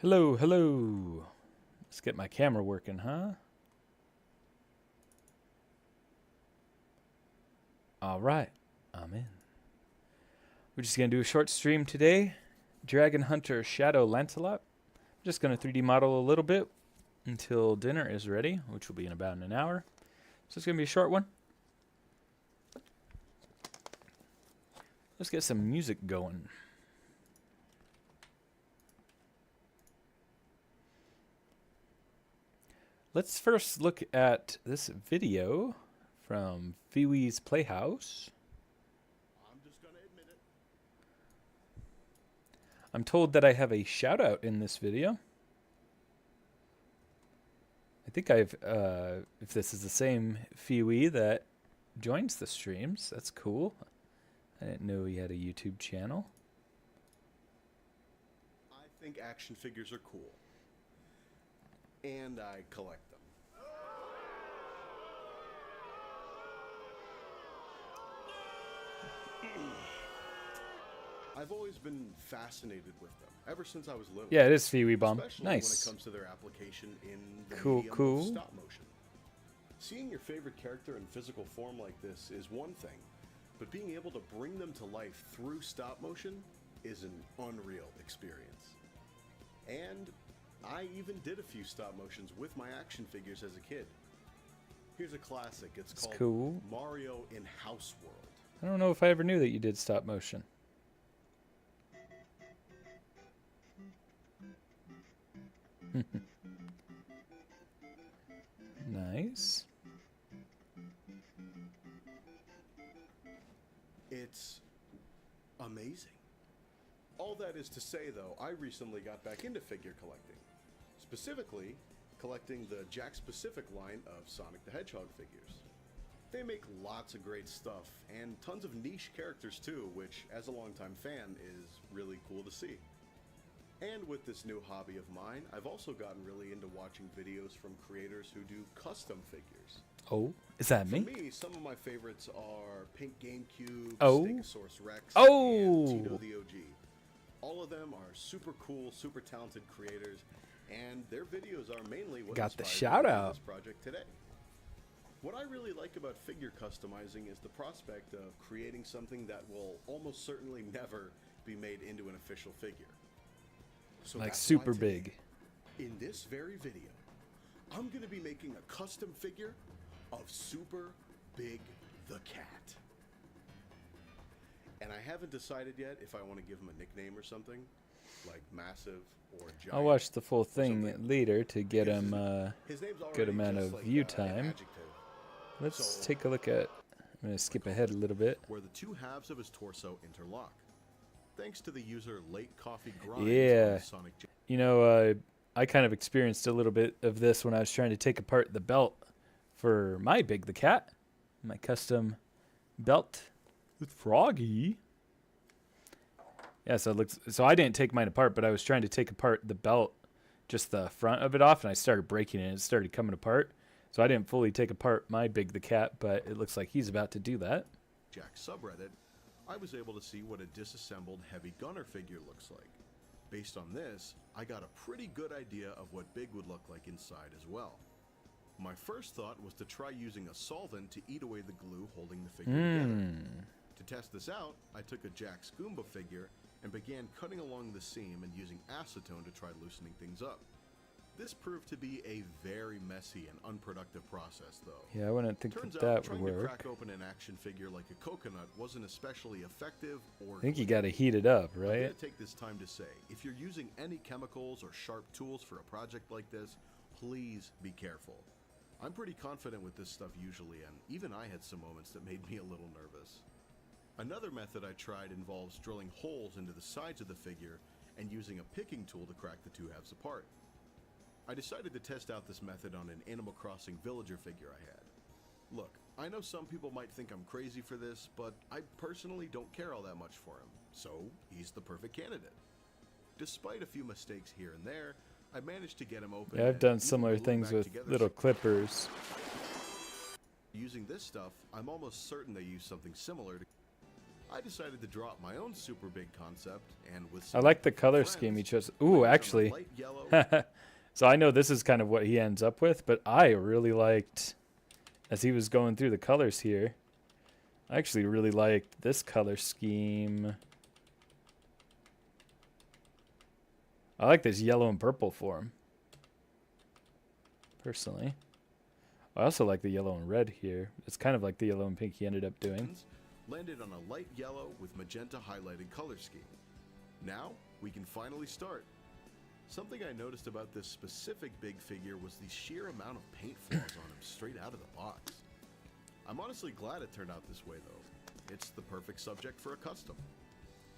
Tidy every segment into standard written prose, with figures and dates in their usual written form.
Hello, hello. Let's get my camera working, huh? All right, I'm in. We're just going to do a short stream today. Dragon Hunter Shadow Lancelot. Just going to 3D model a little bit until dinner is ready, which will be in about an hour. So it's going to be a short one. Let's get some music going. Let's first look at this video from Pee-wee's Playhouse. I'm just gonna admit it. I'm told that I have a shout out in this video. I think if this is the same Pee-wee that joins the streams, that's cool. I didn't know he had a YouTube channel. I think action figures are cool. And I collect them. I've always been fascinated with them, ever since I was little. Yeah, it is Pee-wee Bomb. Especially Nice. when it comes to their application in the Cool, medium cool. of stop motion. Seeing your favorite character in physical form like this is one thing, but being able to bring them to life through stop motion is an unreal experience. And I even did a few stop motions with my action figures as a kid. Here's a classic. It's called cool. Mario in House World. I don't know if I ever knew that you did stop motion. Nice. It's amazing. All that is to say, though, I recently got back into figure collecting. Specifically, collecting the Jakks Pacific line of Sonic the Hedgehog figures. They make lots of great stuff, and tons of niche characters too, which, as a longtime fan, is really cool to see. And with this new hobby of mine, I've also gotten really into watching videos from creators who do custom figures. Oh, is that For me? me, some of my favorites are Pink GameCube, Oh. Stegosaurus Rex, Oh. and Tito the OG. All of them are super cool, super talented creators, and their videos are mainly what Got the inspired shout me to do out. this project today. What I really like about figure customizing is the prospect of creating something that will almost certainly never be made into an official figure. So Like that's super why today, big. in this very video, I'm going to be making a custom figure of Super Big the Cat. And I haven't decided yet if I want to give him a nickname or something, like Massive or Giant. I'll watch the full thing Something. later to get Because him his name's good already amount just of like, view an time. adjective. Let's So- take a look at. I'm going to skip ahead a little bit. Where the two halves of his torso interlock. Thanks to the user Late Coffee Grimes Yeah. on Sonic J. You know, I kind of experienced a little bit of this when I was trying to take apart the belt for my Big the Cat, my custom belt with Froggy. Yeah, so it looks. So I didn't take mine apart, but I was trying to take apart the belt, just the front of it off, and I started breaking it. And it started coming apart. So I didn't fully take apart my Big the Cat, but it looks like he's about to do that. Jack subreddit, I was able to see what a disassembled Heavy Gunner figure looks like. Based on this, I got a pretty good idea of what Big would look like inside as well. My first thought was to try using a solvent to eat away the glue holding the figure together. To test this out, I took a Jakks Goomba figure and began cutting along the seam and using acetone to try loosening things up. This proved to be a very messy and unproductive process, though. Yeah, I wouldn't think Turns that out that trying would to work. crack open an action figure like a coconut wasn't especially effective or I think you quick. got to heat it up, I'm right? gonna take this time to say, if you're using any chemicals or sharp tools for a project like this, please be careful. I'm pretty confident with this stuff usually, and even I had some moments that made me a little nervous. Another method I tried involves drilling holes into the sides of the figure and using a picking tool to crack the two halves apart. I decided to test out this method on an Animal Crossing villager figure I had. Look, I know some people might think I'm crazy for this, but I personally don't care all that much for him, so he's the perfect candidate. Despite a few mistakes here and there, I managed to get him open. Yeah, I've and done even similar glue things back with together little clippers. Using this stuff, I'm almost certain they use something similar to... I decided to drop my own super big concept, and with I some like the color friends, scheme he chose. landed Ooh, on a actually. light yellow. So I know this is kind of what he ends up with, but I really liked, as he was going through the colors here, I actually really liked this color scheme. I like this yellow and purple for him, personally. I also like the yellow and red here. It's kind of like the yellow and pink he ended up doing. Landed on a light yellow with magenta highlighted color scheme. Now, we can finally start. Something I noticed about this specific big figure was the sheer amount of paint flaws on him straight out of the box. I'm honestly glad it turned out this way though. It's the perfect subject for a custom.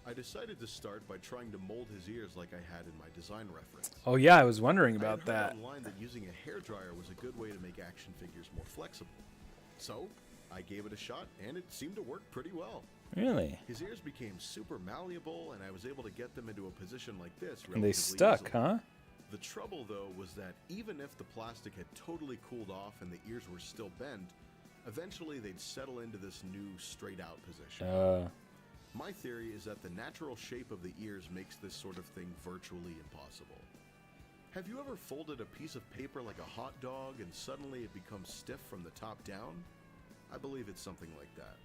I decided to start by trying to mold his ears like I had in my design reference. Oh yeah, I was wondering I about had heard that. online that using a hairdryer was a good way to make action figures more flexible. So, I gave it a shot and it seemed to work pretty well. Really? His ears became super malleable and I was able to get them into a position like this relatively And they stuck, easily. huh? The trouble though was that even if the plastic had totally cooled off and the ears were still bent, eventually they'd settle into this new straight out position. My theory is that the natural shape of the ears makes this sort of thing virtually impossible. Have you ever folded a piece of paper like a hot dog and suddenly it becomes stiff from the top down? I believe it's something like that.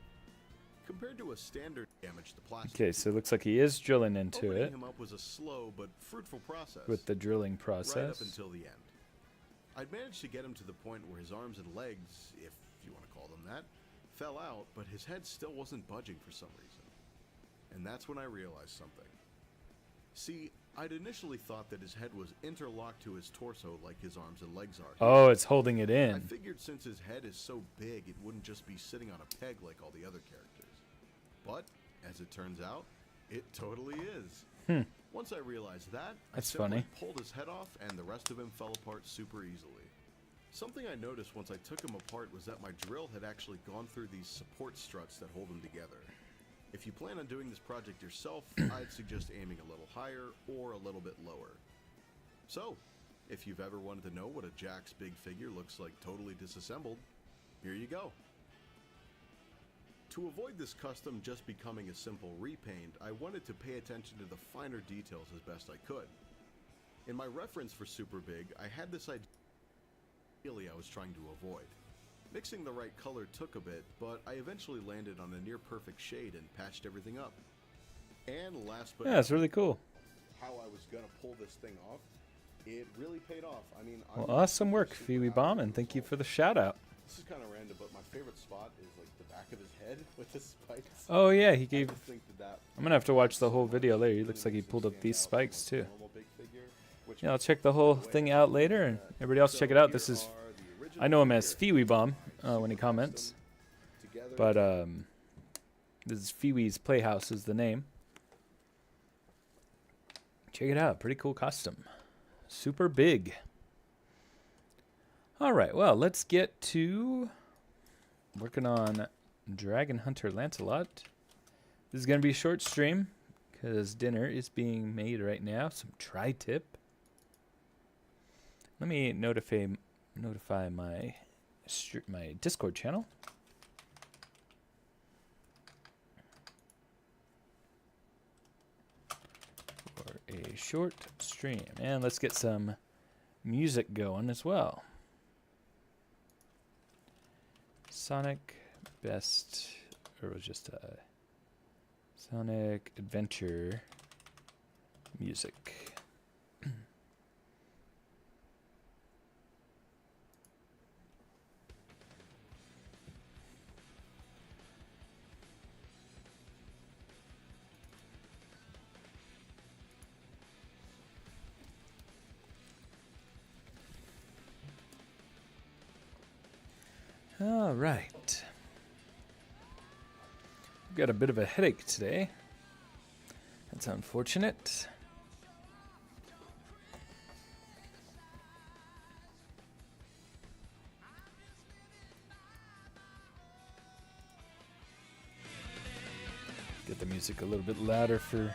Compared to a standard damage to plastic, Okay, so it looks like he is drilling into opening it him up was a slow but fruitful process. with the drilling Right up process. until the end. I'd managed to get him to the point where his arms and legs, if you want to call them that, fell out, but his head still wasn't budging for some reason. And that's when I realized something. See, I'd initially thought that his head was interlocked to his torso like his arms and legs are. Oh, it's holding it I in. figured since his head is so big, it wouldn't just be sitting on a peg like all the other characters. But, as it turns out, it totally is. Once I realized that, That's I simply funny. pulled his head off and the rest of him fell apart super easily. Something I noticed once I took him apart was that my drill had actually gone through these support struts that hold him together. If you plan on doing this project yourself, I'd suggest aiming a little higher or a little bit lower. So, if you've ever wanted to know what a Jax big figure looks like totally disassembled, here you go. To avoid this custom just becoming a simple repaint, I wanted to pay attention to the finer details as best I could. In my reference for Super Big, I had this idea I was trying to avoid. Mixing the right color took a bit, but I eventually landed on a near perfect shade and patched everything up. And last but Yeah, it's really cool. how I was gonna pull this thing off, it really paid off. I mean, Well, awesome work, Phoebe Bomb, and thank you for the shout out. This is kind of random, but my favorite spot is like the back of his head with the spikes. Oh yeah, he I gave. just think that I'm gonna have to watch the whole video later. He looks like he pulled up these spikes too. Yeah, I'll check the whole thing out later, and everybody else check it out. This is, I know him as Phoebe Bomb when he comments, but this is Phoebe's Playhouse is the name. Check it out, pretty cool custom, super big. All right, well, let's get to working on Dragon Hunter Lancelot. This is gonna be a short stream because dinner is being made right now. Some tri-tip. Let me notify my Discord channel. For a short stream. And let's get some music going as well. Sonic Best, or it was just a Sonic Adventure music. All right. Got a bit of a headache today. That's unfortunate. Get the music a little bit louder for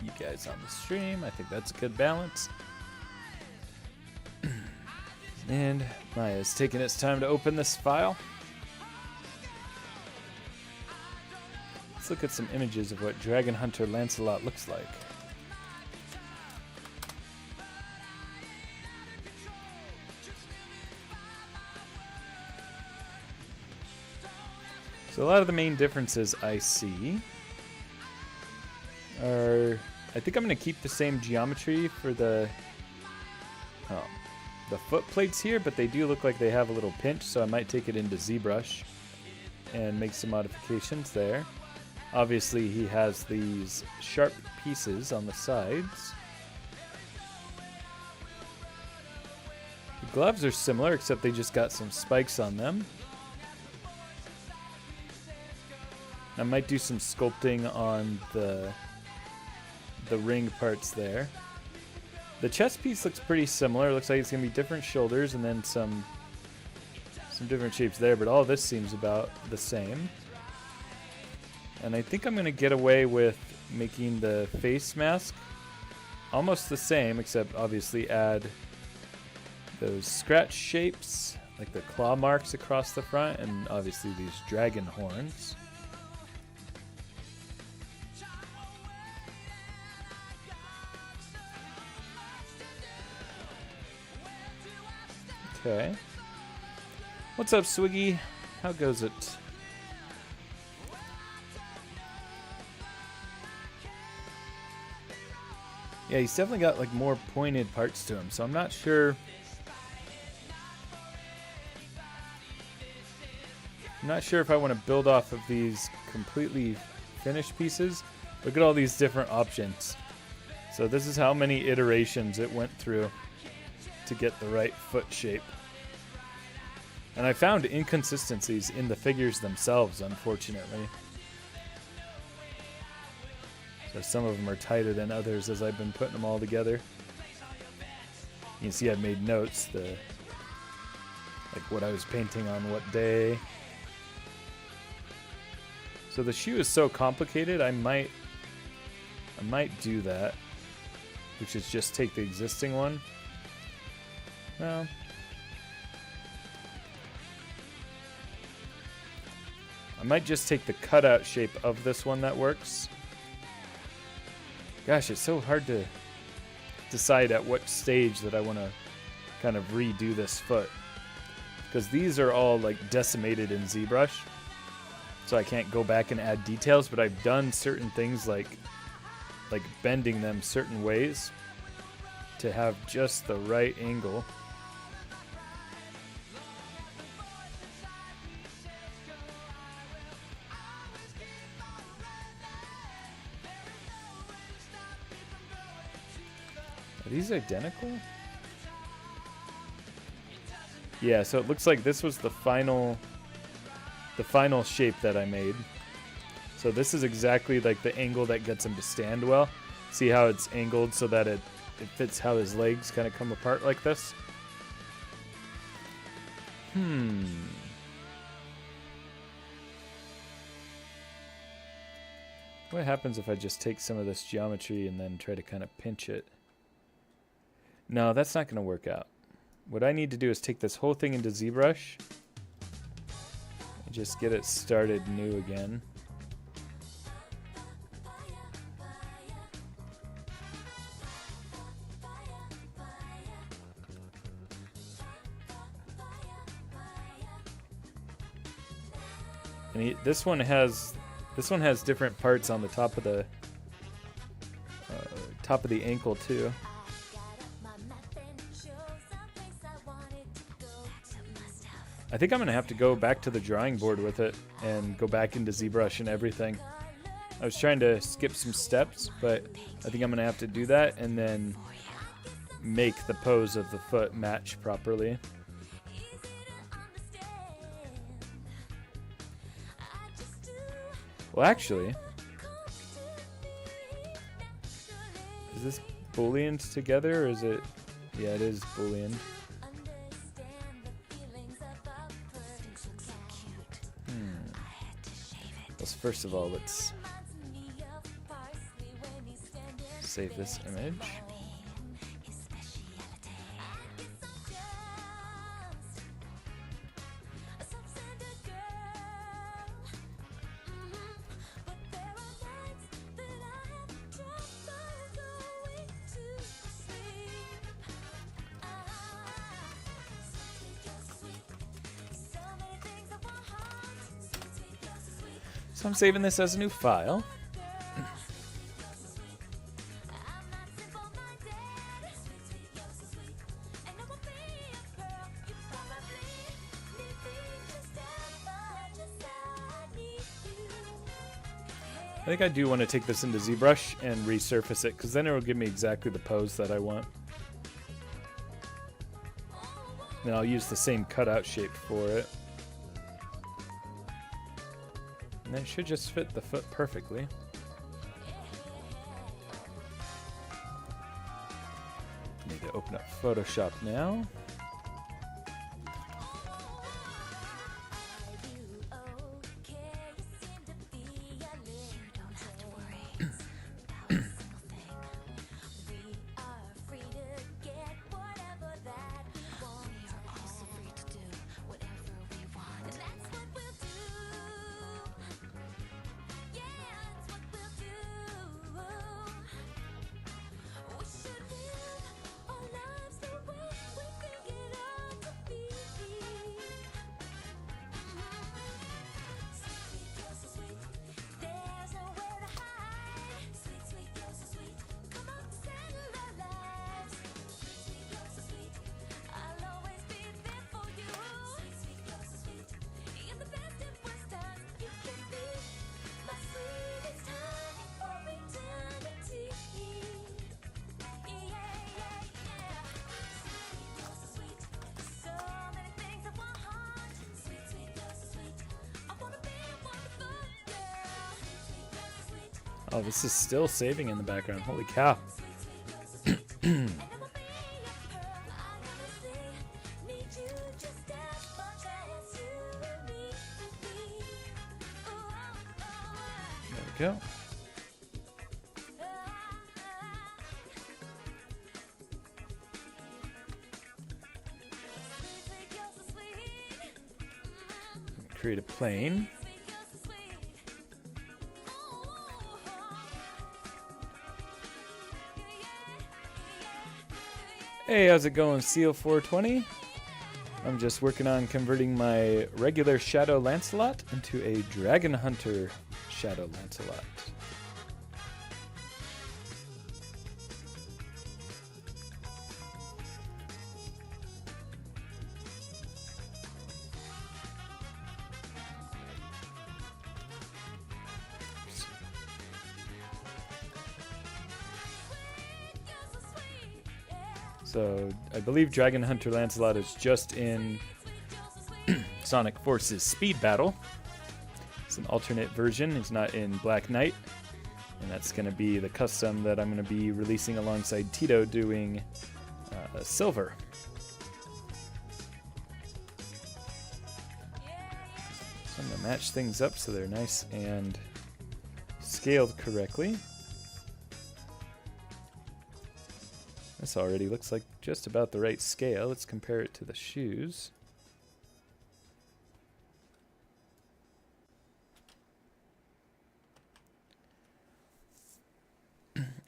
you guys on the stream. I think that's a good balance. And Maya's taking its time to open this file. Let's look at some images of what Dragon Hunter Lancelot looks like. So a lot of the main differences I see are, I think I'm going to keep the same geometry for the foot plates here, but they do look like they have a little pinch, so I might take it into ZBrush and make some modifications there. Obviously he has these sharp pieces on the sides. The gloves are similar, except they just got some spikes on them. I might do some sculpting on the ring parts there. The chest piece looks pretty similar. It looks like it's going to be different shoulders and then some different shapes there, but all this seems about the same. And I think I'm going to get away with making the face mask almost the same, except obviously add those scratch shapes, like the claw marks across the front, and obviously these dragon horns. Okay. What's up, Swiggy? How goes it? Yeah, he's definitely got like more pointed parts to him, so I'm not sure. I'm not sure if I want to build off of these completely finished pieces. Look at all these different options. So this is how many iterations it went through to get the right foot shape. And I found inconsistencies in the figures themselves, unfortunately. So some of them are tighter than others as I've been putting them all together. You can see I've made notes, like what I was painting on what day. So the shoe is so complicated, I might do that, which is just take the existing one. Well, I might just take the cutout shape of this one that works. Gosh, it's so hard to decide at what stage that I want to kind of redo this foot, because these are all like decimated in ZBrush, so I can't go back and add details, but I've done certain things like bending them certain ways to have just the right angle. Are these identical? Yeah, so it looks like this was the final shape that I made. So this is exactly like the angle that gets him to stand well. See how it's angled so that it fits how his legs kind of come apart like this? What happens if I just take some of this geometry and then try to kind of pinch it? No, that's not going to work out. What I need to do is take this whole thing into ZBrush and just get it started new again. And this one has different parts on the top of the ankle too. I think I'm going to have to go back to the drawing board with it and go back into ZBrush and everything. I was trying to skip some steps, but I think I'm going to have to do that and then make the pose of the foot match properly. Well, actually, is this booleaned together or is it? Yeah, it is booleaned. First of all, let's save this image. So I'm saving this as a new file. I think I do want to take this into ZBrush and resurface it, because then it will give me exactly the pose that I want. And I'll use the same cutout shape for it. And it should just fit the foot perfectly. Need to open up Photoshop now. Oh, this is still saving in the background. Holy cow. There we go. Create a plane. Hey, how's it going, Seal 420? I'm just working on converting my regular Shadow Lancelot into a Dragon Hunter Shadow Lancelot. So I believe Dragon Hunter Lancelot is just in Sonic Forces Speed Battle. It's an alternate version. It's not in Black Knight. And that's going to be the custom that I'm going to be releasing alongside Tito doing Silver. So I'm going to match things up so they're nice and scaled correctly. This already looks like just about the right scale. Let's compare it to the shoes.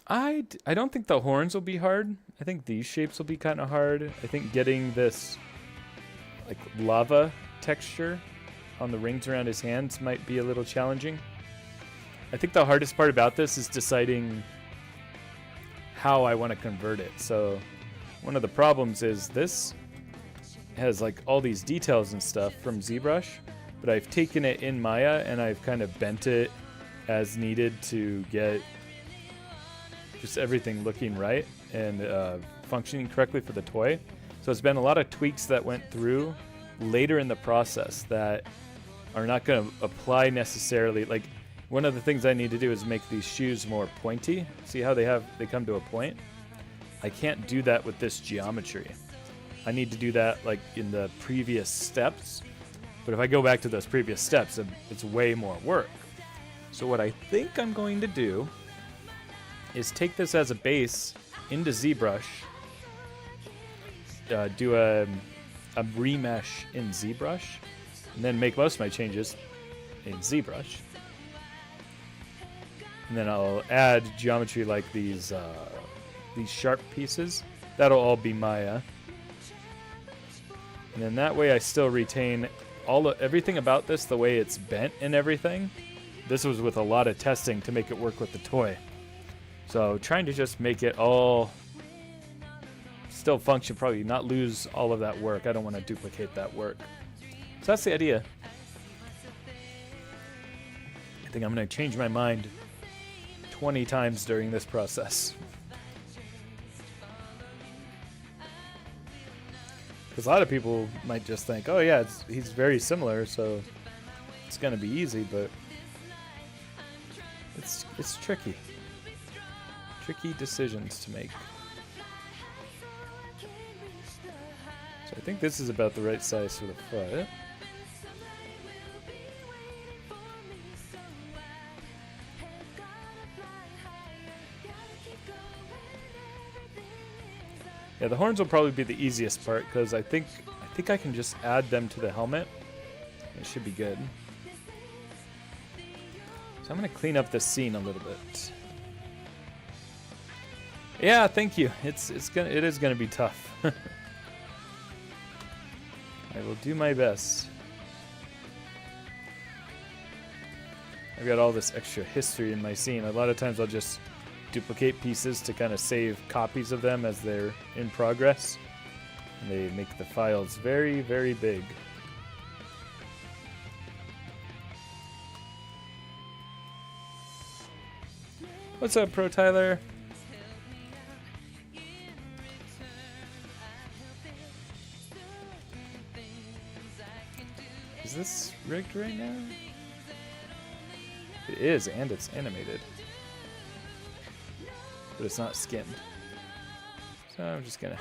I don't think the horns will be hard. I think these shapes will be kind of hard. I think getting this like lava texture on the rings around his hands might be a little challenging. I think the hardest part about this is deciding how I want to convert it. So one of the problems is this has like all these details and stuff from ZBrush, but I've taken it in Maya and I've kind of bent it as needed to get just everything looking right and functioning correctly for the toy. So it's been a lot of tweaks that went through later in the process that are not going to apply necessarily. Like, one of the things I need to do is make these shoes more pointy. See how they come to a point? I can't do that with this geometry. I need to do that like in the previous steps. But if I go back to those previous steps, it's way more work. So what I think I'm going to do is take this as a base into ZBrush, do a remesh in ZBrush, and then make most of my changes in ZBrush. And then I'll add geometry like these sharp pieces. That'll all be Maya. And then that way I still retain everything about this, the way it's bent and everything. this was with a lot of testing to make it work with the toy. So trying to just make it all still function, probably not lose all of that work. I don't want to duplicate that work. So that's the idea. I think I'm going to change my mind 20 times during this process. Because a lot of people might just think, oh yeah, he's very similar, so it's going to be easy, but it's tricky. Tricky decisions to make. So I think this is about the right size for the foot. Yeah, the horns will probably be the easiest part because I think I can just add them to the helmet. It should be good. So I'm gonna clean up this scene a little bit. Yeah, thank you. It is gonna be tough. I will do my best. I've got all this extra history in my scene. A lot of times I'll just duplicate pieces to kind of save copies of them as they're in progress. And they make the files very, very big. What's up, Pro Tyler? Is this rigged right now? It is, and it's animated. But it's not skinned. So I'm just gonna...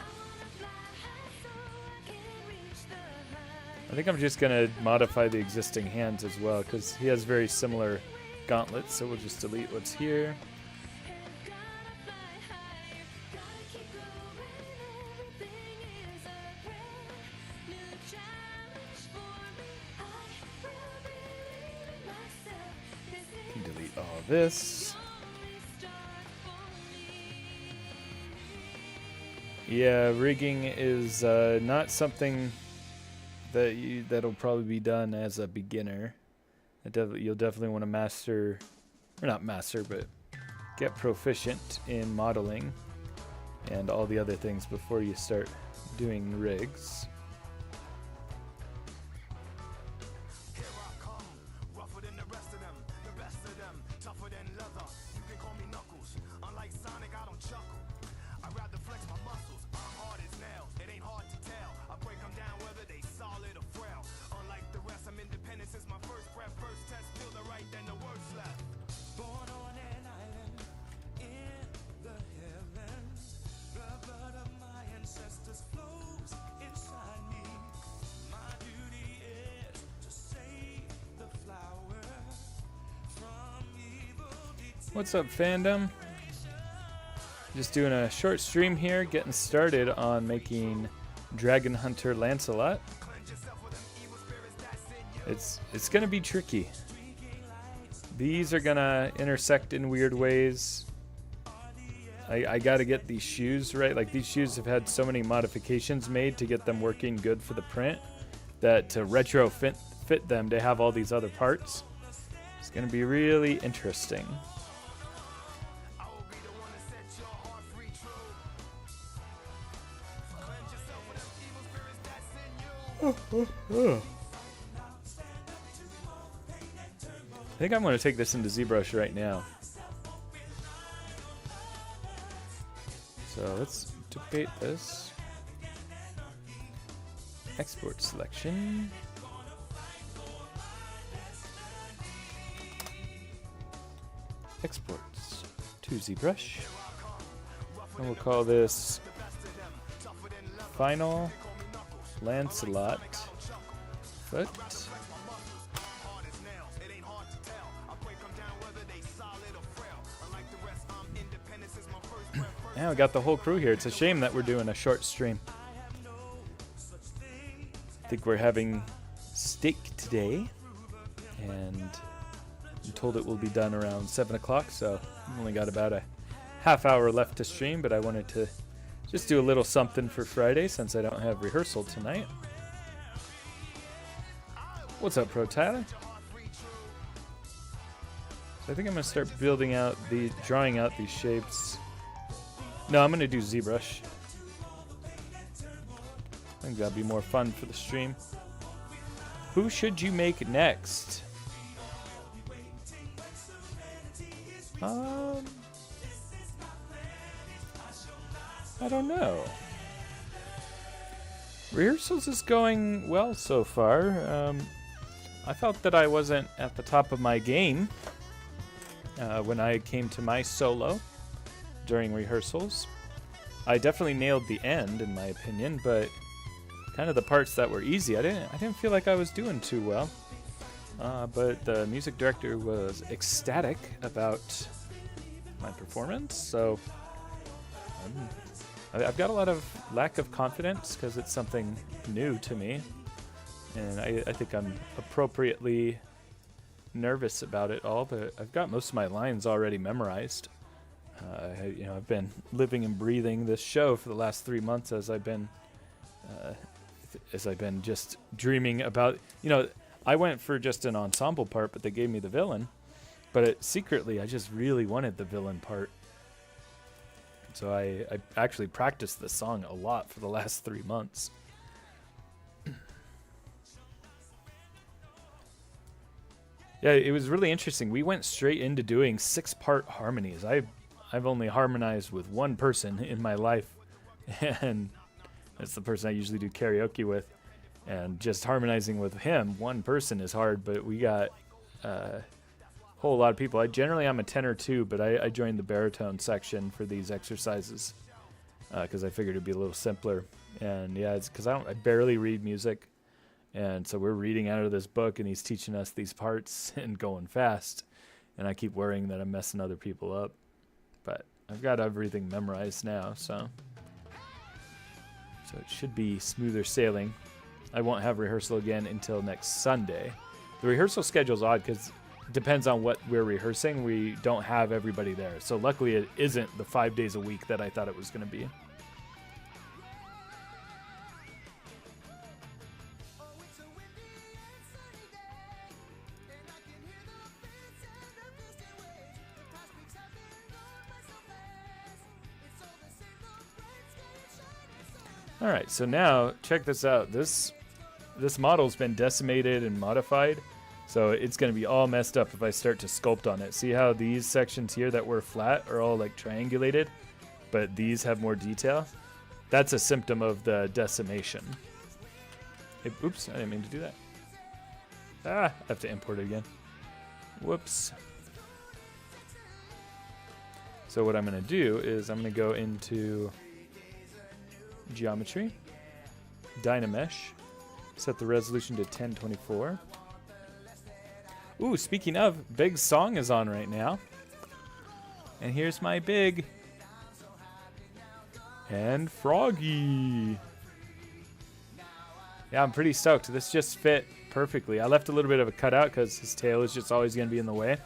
I think I'm just gonna modify the existing hands as well, because he has very similar gauntlets, so we'll just delete what's here. Delete all this. Yeah, rigging is not something that'll probably be done as a beginner. You'll definitely want to master, or not master, but get proficient in modeling and all the other things before you start doing rigs. What's up, fandom? Just doing a short stream here, getting started on making Dragon Hunter Lancelot. It's gonna be tricky. These are gonna intersect in weird ways. I gotta get these shoes right. Like, these shoes have had so many modifications made to get them working good for the print that to retrofit them to have all these other parts, it's gonna be really interesting. I think I'm going to take this into ZBrush right now. So let's duplicate this. Export selection. Exports to ZBrush. And we'll call this Final Lancelot foot. Now we got the whole crew here. It's a shame that we're doing a short stream. I think we're having steak today, and I'm told it will be done around 7 o'clock, so I've only got about a half hour left to stream, but I wanted to just do a little something for Friday since I don't have rehearsal tonight. What's up, Pro Tyler? I think I'm gonna start drawing out these shapes. No, I'm gonna do ZBrush. I think that'd be more fun for the stream. Who should you make next? I don't know. Rehearsals is going well so far. I felt that I wasn't at the top of my game when I came to my solo during rehearsals. I definitely nailed the end, in my opinion, but kind of the parts that were easy, I didn't feel like I was doing too well. But the music director was ecstatic about my performance, so I've got a lot of lack of confidence because it's something new to me, and I think I'm appropriately nervous about it all, but I've got most of my lines already memorized. I've been living and breathing this show for the last 3 months as I've been just dreaming about, I went for just an ensemble part, but they gave me the villain. But secretly, I just really wanted the villain part. So I actually practiced the song a lot for the last 3 months. Yeah, it was really interesting. We went straight into doing 6-part harmonies. I've only harmonized with one person in my life, and that's the person I usually do karaoke with. And just harmonizing with him, one person, is hard, but we got a whole lot of people. I'm a tenor too, but I joined the baritone section for these exercises because I figured it'd be a little simpler. And yeah, it's because I barely read music, and so we're reading out of this book, and he's teaching us these parts and going fast, and I keep worrying that I'm messing other people up. But I've got everything memorized now, so it should be smoother sailing. I won't have rehearsal again until next Sunday. The rehearsal schedule's odd because it depends on what we're rehearsing. We don't have everybody there. So luckily it isn't the 5 days a week that I thought it was going to be. All right, so now check this out. This model's been decimated and modified, so it's going to be all messed up if I start to sculpt on it. See how these sections here that were flat are all like triangulated, but these have more detail? That's a symptom of the decimation. Oops, I didn't mean to do that. I have to import it again. Whoops. So what I'm going to do is I'm going to go into Geometry, Dynamesh, set the resolution to 1024. Ooh, speaking of, Big's song is on right now. And here's my Big. And Froggy. Yeah, I'm pretty stoked. This just fit perfectly. I left a little bit of a cutout because his tail is just always going to be in the way.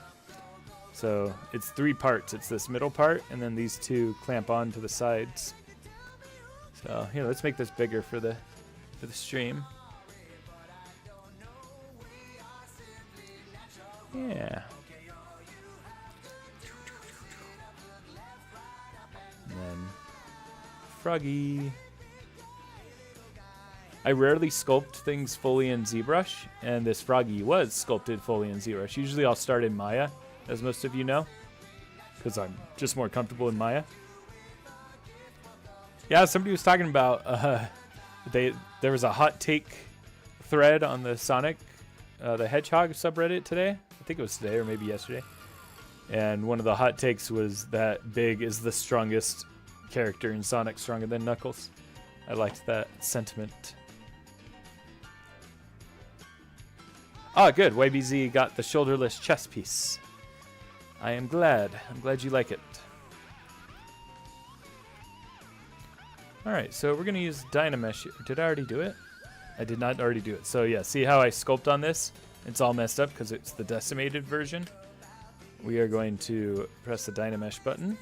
So it's 3 parts. It's this middle part, and then these 2 clamp on to the sides. So here, let's make this bigger for the stream. Yeah. And then Froggy. I rarely sculpt things fully in ZBrush, and this Froggy was sculpted fully in ZBrush. Usually I'll start in Maya, as most of you know, because I'm just more comfortable in Maya. Yeah, somebody was talking about there was a hot take thread on the Sonic the Hedgehog subreddit today. I think it was today or maybe yesterday. And one of the hot takes was that Big is the strongest character in Sonic, stronger than Knuckles. I liked that sentiment. Ah, good. YBZ got the shoulderless chess piece. I am glad. I'm glad you like it. Alright, so we're going to use Dynamesh. Did I already do it? I did not already do it. So yeah, see how I sculpt on this? It's all messed up because it's the decimated version. We are going to press the Dynamesh button.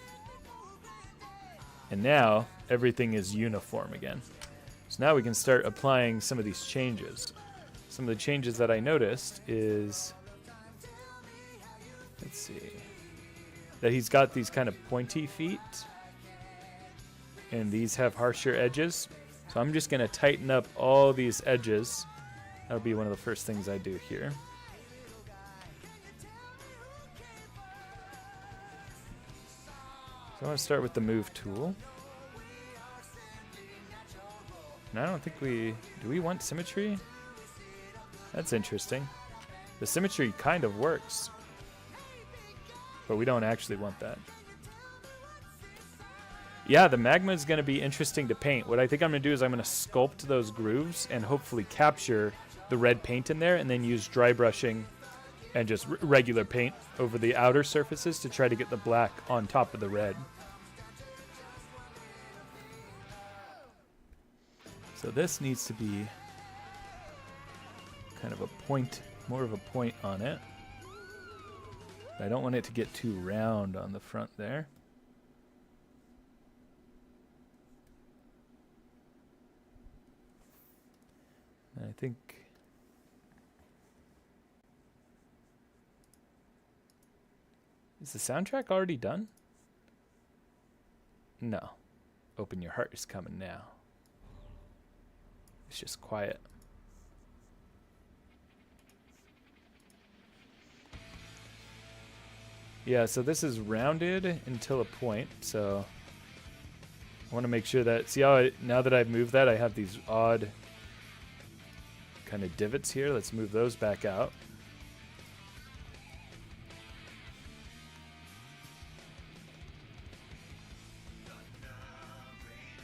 And now everything is uniform again. So now we can start applying some of these changes. Some of the changes that I noticed is Let's see. That he's got these kind of pointy feet. And these have harsher edges. So I'm just going to tighten up all these edges. That'll be one of the first things I do here. So I want to start with the move tool. And I don't think do we want symmetry? That's interesting. The symmetry kind of works. But we don't actually want that. Yeah, the magma is going to be interesting to paint. What I think I'm going to do is I'm going to sculpt those grooves and hopefully capture the red paint in there and then use dry brushing and just regular paint over the outer surfaces to try to get the black on top of the red. So this needs to be kind of a point, more of a point on it. I don't want it to get too round on the front there. And I think is the soundtrack already done? No. Open Your Heart is coming now. It's just quiet. Yeah, so this is rounded until a point, so I want to make sure that, see how now that I've moved that, I have these odd kind of divots here. Let's move those back out.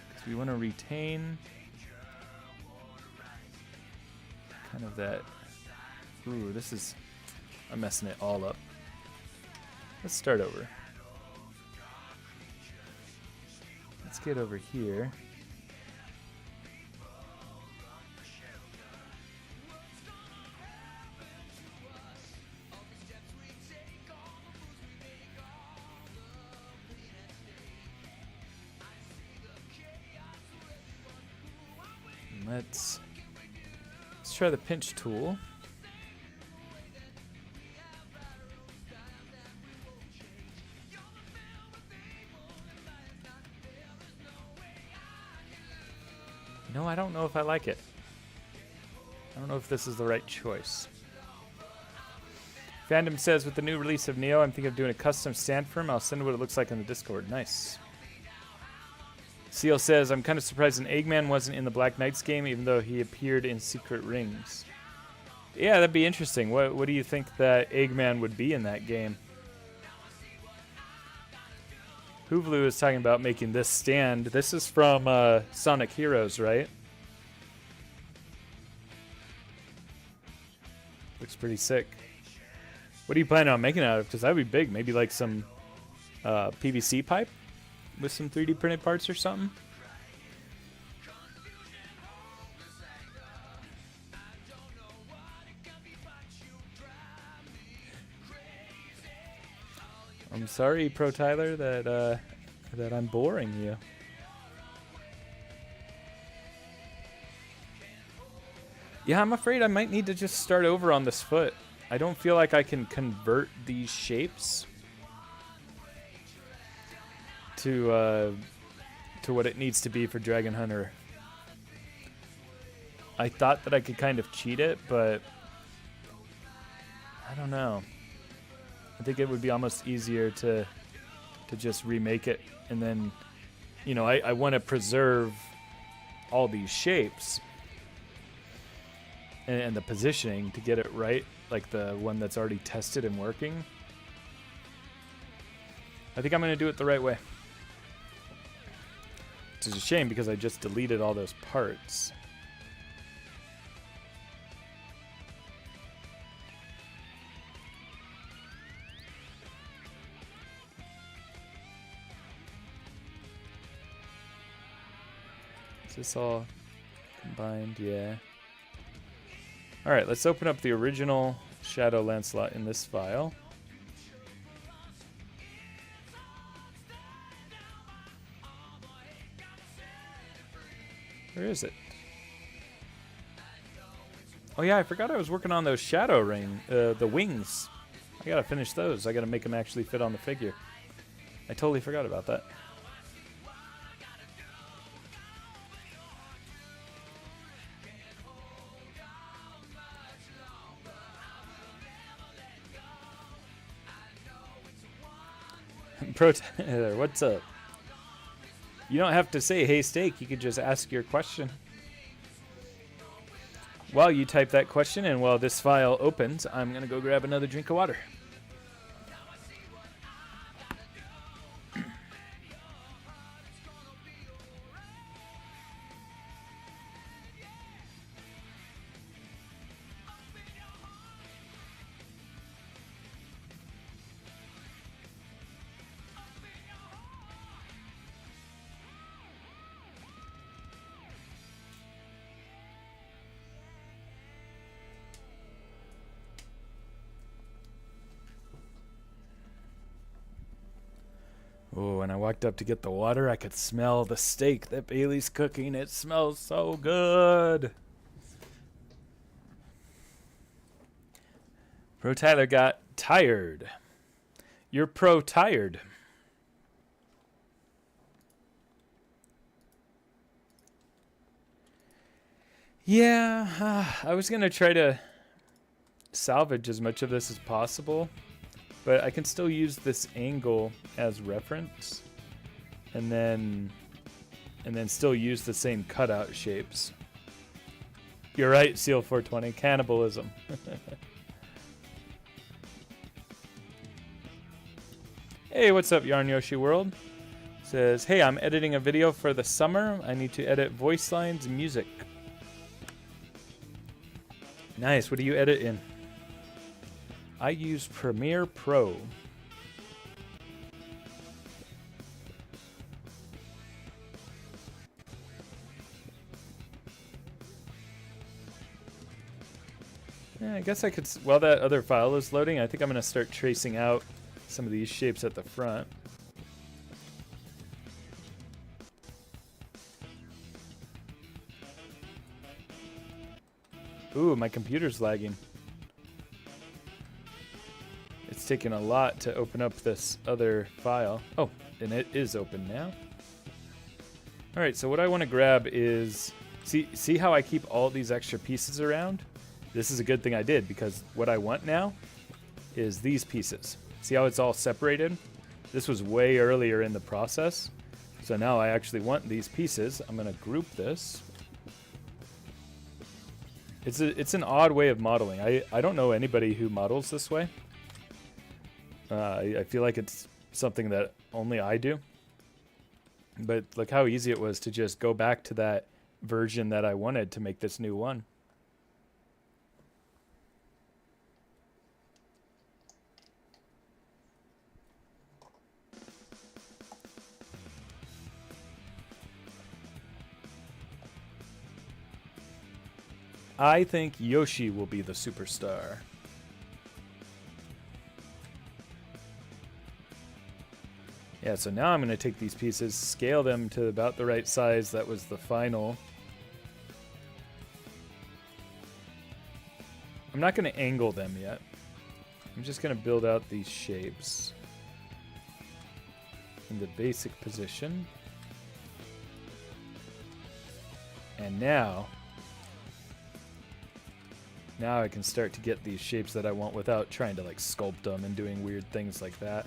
Because we want to retain kind of that. Ooh, I'm messing it all up. Let's start over. Let's get over here. Let's try the pinch tool. No, I don't know if I like it. I don't know if this is the right choice. Fandom says, with the new release of Neo, I'm thinking of doing a custom stand for him. I'll send what it looks like on the Discord. Nice. Seal says, I'm kind of surprised an Eggman wasn't in the Black Knights game, even though he appeared in Secret Rings. Yeah, that'd be interesting. What do you think that Eggman would be in that game? Hoovlu is talking about making this stand. This is from Sonic Heroes, right? Looks pretty sick. What are you planning on making it out of? Because that would be big. Maybe like some PVC pipe with some 3D printed parts or something. I'm sorry, Pro Tyler, that I'm boring you. Yeah, I'm afraid I might need to just start over on this foot. I don't feel like I can convert these shapes to what it needs to be for Dragon Hunter. I thought that I could kind of cheat it, but I don't know. I think it would be almost easier to just remake it, and then, you know, I want to preserve all these shapes and the positioning to get it right, like the one that's already tested and working. I think I'm going to do it the right way. Which is a shame because I just deleted all those parts. Is this all combined? Yeah. Alright, let's open up the original Shadow Lancelot in this file. Where is it? Oh yeah, I forgot I was working on those shadow ring, the wings. I gotta finish those. I gotta make them actually fit on the figure. I totally forgot about that. Pro Tyler, what's up? You don't have to say, hey, steak. You could just ask your question. While you type that question and while this file opens, I'm going to go grab another drink of water. Oh, when I walked up to get the water, I could smell the steak that Bailey's cooking. It smells so good. Pro Tyler got tired. You're pro tired. Yeah, I was going to try to salvage as much of this as possible. But I can still use this angle as reference and then still use the same cutout shapes. You're right, Seal 420. Cannibalism. Hey, what's up, Yarn Yoshi World? Says, hey, I'm editing a video for the summer. I need to edit voice lines and music. Nice. What do you edit in? I use Premiere Pro. Yeah, I guess I could, while that other file is loading, I think I'm going to start tracing out some of these shapes at the front. Ooh, my computer's lagging. It's taking a lot to open up this other file. Oh, and it is open now. All right, so what I want to grab is, see how I keep all these extra pieces around? This is a good thing I did, because what I want now is these pieces. See how it's all separated? This was way earlier in the process. So now I actually want these pieces. I'm going to group this. It's an odd way of modeling. I don't know anybody who models this way. I feel like it's something that only I do. But look how easy it was to just go back to that version that I wanted to make this new one. I think Yoshi will be the superstar. Yeah, so now I'm going to take these pieces, scale them to about the right size. That was the final. I'm not going to angle them yet. I'm just going to build out these shapes in the basic position. And now I can start to get these shapes that I want without trying to like sculpt them and doing weird things like that.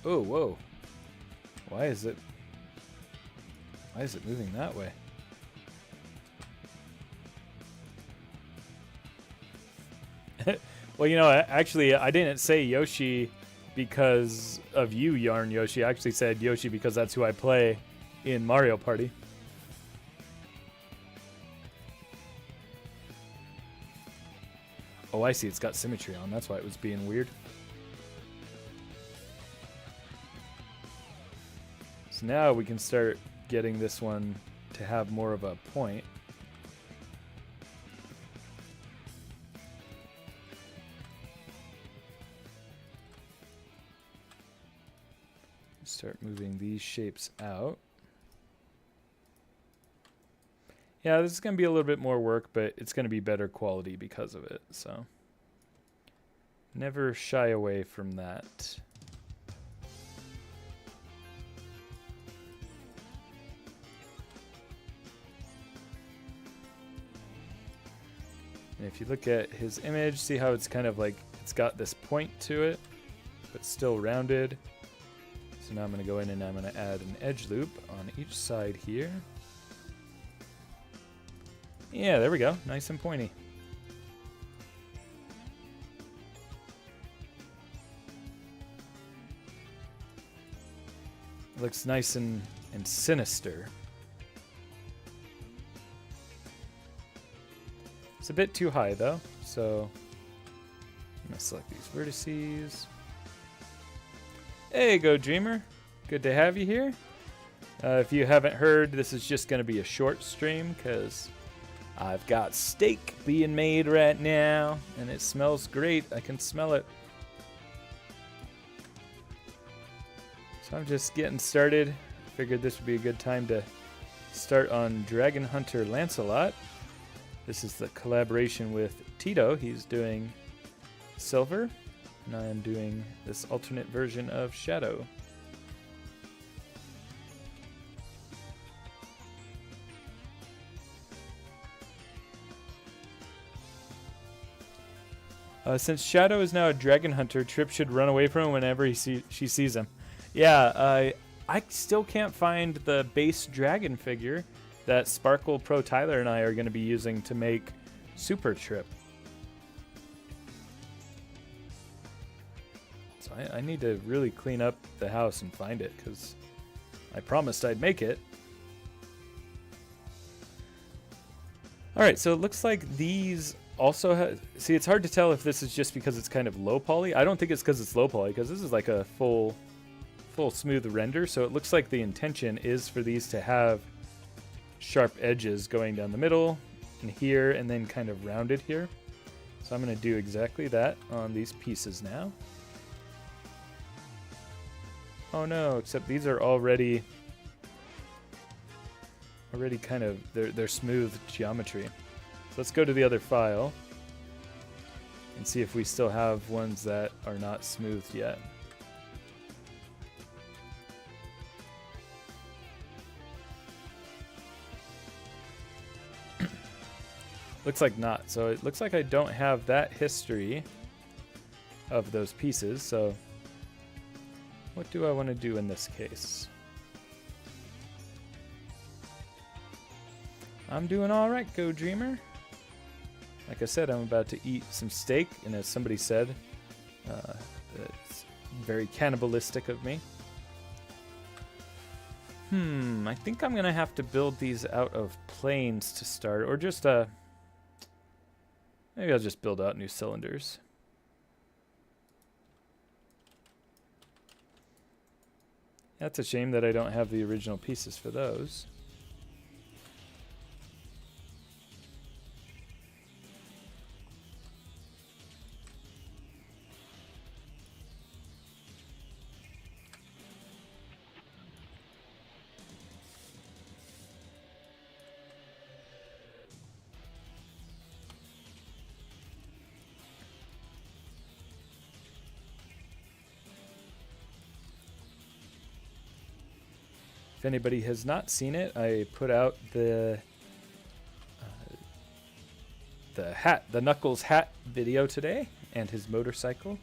Oh, whoa. Why is it moving that way? Well, you know, actually, I didn't say Yoshi because of you, Yarn Yoshi. I actually said Yoshi because that's who I play in Mario Party. Oh, I see. It's got symmetry on. That's why it was being weird. So now we can start getting this one to have more of a point. Start moving these shapes out. Yeah, this is going to be a little bit more work, but it's going to be better quality because of it. So never shy away from that. And if you look at his image, see how it's kind of like it's got this point to it, but still rounded. So now I'm going to go in and I'm going to add an edge loop on each side here. Yeah, there we go. Nice and pointy. Looks nice and sinister. It's a bit too high though, so I'm going to select these vertices. Hey, Go Dreamer. Good to have you here. If you haven't heard, this is just going to be a short stream because I've got steak being made right now, and it smells great. I can smell it. So I'm just getting started. Figured this would be a good time to start on Dragon Hunter Lancelot. This is the collaboration with Tito. He's doing silver, and I am doing this alternate version of Shadow. Since Shadow is now a dragon hunter, Trip should run away from him whenever she sees him. Yeah, I still can't find the base dragon figure that Sparkle Pro Tyler and I are going to be using to make Super Trip. So I need to really clean up the house and find it, because I promised I'd make it. Alright, so it looks like these also see, it's hard to tell if this is just because it's kind of low poly. I don't think it's because it's low poly, because this is like a full smooth render, so it looks like the intention is for these to have sharp edges going down the middle and here, and then kind of rounded here. So I'm going to do exactly that on these pieces now. Oh no, except these are already kind of, they're smooth geometry. So let's go to the other file and see if we still have ones that are not smoothed yet. Looks like not. So it looks like I don't have that history of those pieces. So what do I want to do in this case? I'm doing all right, Go Dreamer. Like I said, I'm about to eat some steak, and as somebody said, it's very cannibalistic of me. I think I'm gonna have to build these out of planes to start, or just maybe I'll just build out new cylinders. That's a shame that I don't have the original pieces for those. If anybody has not seen it, I put out the Knuckles hat video today, and his motorcycle.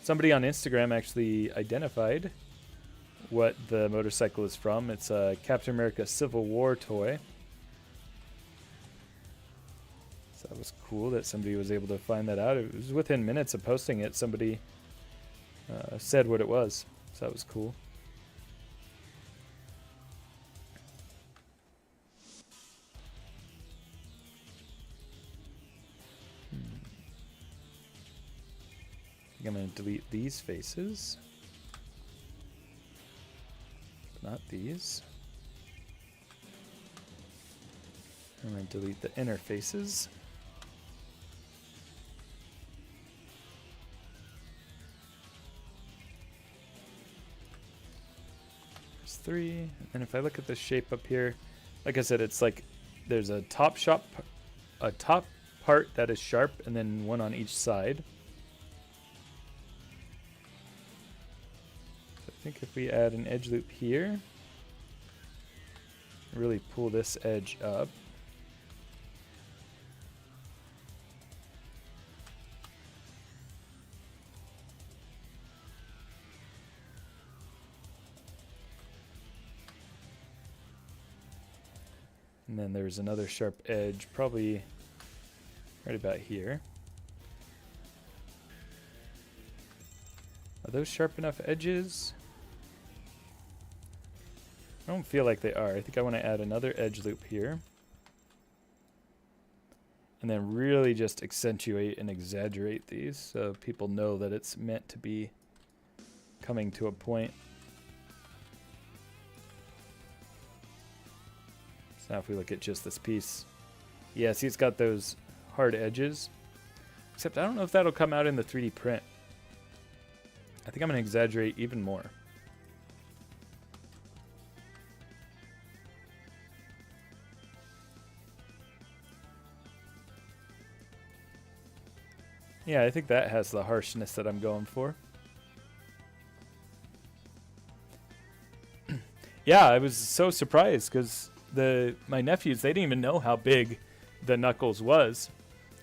Somebody on Instagram actually identified what the motorcycle is from. It's a Captain America Civil War toy. So that was cool that somebody was able to find that out. It was within minutes of posting it. Somebody said what it was. So that was cool. I'm going to delete these faces, not these. I'm going to delete the interfaces. There's 3. And if I look at the shape up here, like I said, it's like there's a top part that is sharp, and then one on each side. So I think if we add an edge loop here, really pull this edge up. And then there's another sharp edge, probably right about here. Are those sharp enough edges? I don't feel like they are. I think I want to add another edge loop here. And then really just accentuate and exaggerate these so people know that it's meant to be coming to a point. So now if we look at just this piece, yeah, see it's got those hard edges. Except I don't know if that'll come out in the 3D print. I think I'm going to exaggerate even more. Yeah, I think that has the harshness that I'm going for. Yeah, I was so surprised because my nephews, they didn't even know how big the Knuckles was.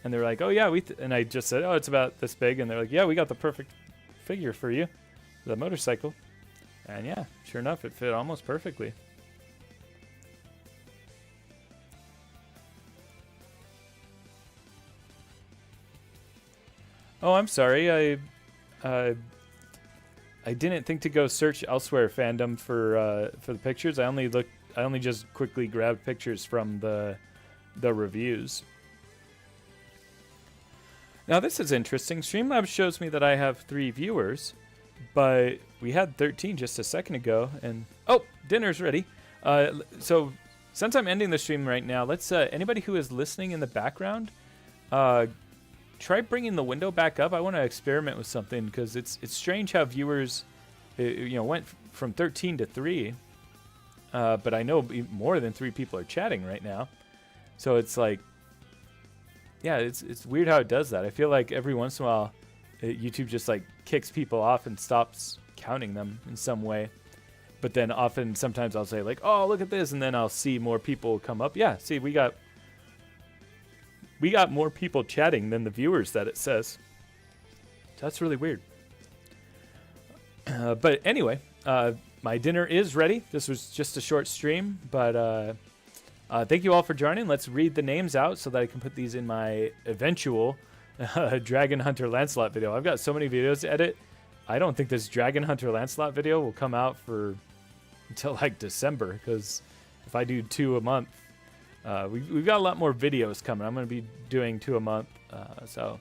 And they were like, oh yeah, and I just said, oh, it's about this big. And they're like, yeah, we got the perfect figure for you, the motorcycle. And yeah, sure enough, it fit almost perfectly. Oh, I'm sorry. I didn't think to go search elsewhere fandom for the pictures. I only just quickly grabbed pictures from the reviews. Now this is interesting. Streamlabs shows me that I have 3 viewers, but we had 13 just a second ago. And oh, dinner's ready. So since I'm ending the stream right now, let's anybody who is listening in the background, try bringing the window back up. I want to experiment with something because it's strange how viewers, went from 13 to 3. But I know more than 3 people are chatting right now. So it's like, yeah, it's weird how it does that. I feel like every once in a while, YouTube just like kicks people off and stops counting them in some way. But then sometimes I'll say like, oh, look at this. And then I'll see more people come up. Yeah, see, we got more people chatting than the viewers that it says. That's really weird. But anyway, my dinner is ready. This was just a short stream, but thank you all for joining. Let's read the names out so that I can put these in my eventual Dragon Hunter Lancelot video. I've got so many videos to edit. I don't think this Dragon Hunter Lancelot video will come out until like December, because if I do 2 a month, we've got a lot more videos coming. I'm going to be doing 2 a month. So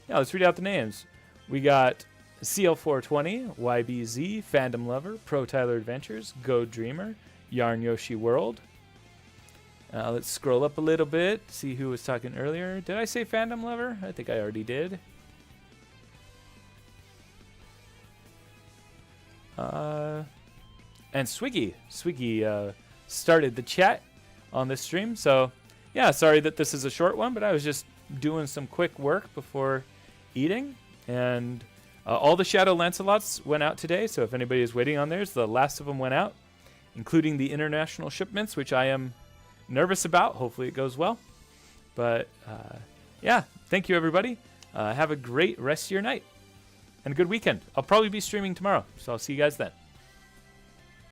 yeah, let's read out the names. We got CL420, YBZ, Fandom Lover, Pro Tyler Adventures, Go Dreamer, Yarn Yoshi World. Let's scroll up a little bit, see who was talking earlier. Did I say Fandom Lover? I think I already did. And Swiggy. Swiggy started the chat on this stream. So, yeah, sorry that this is a short one, but I was just doing some quick work before eating. And all the Shadow Lancelots went out today, so if anybody is waiting on theirs, the last of them went out, including the international shipments, which I am nervous about. Hopefully it goes well. But, yeah, thank you, everybody. Have a great rest of your night and a good weekend. I'll probably be streaming tomorrow, so I'll see you guys then.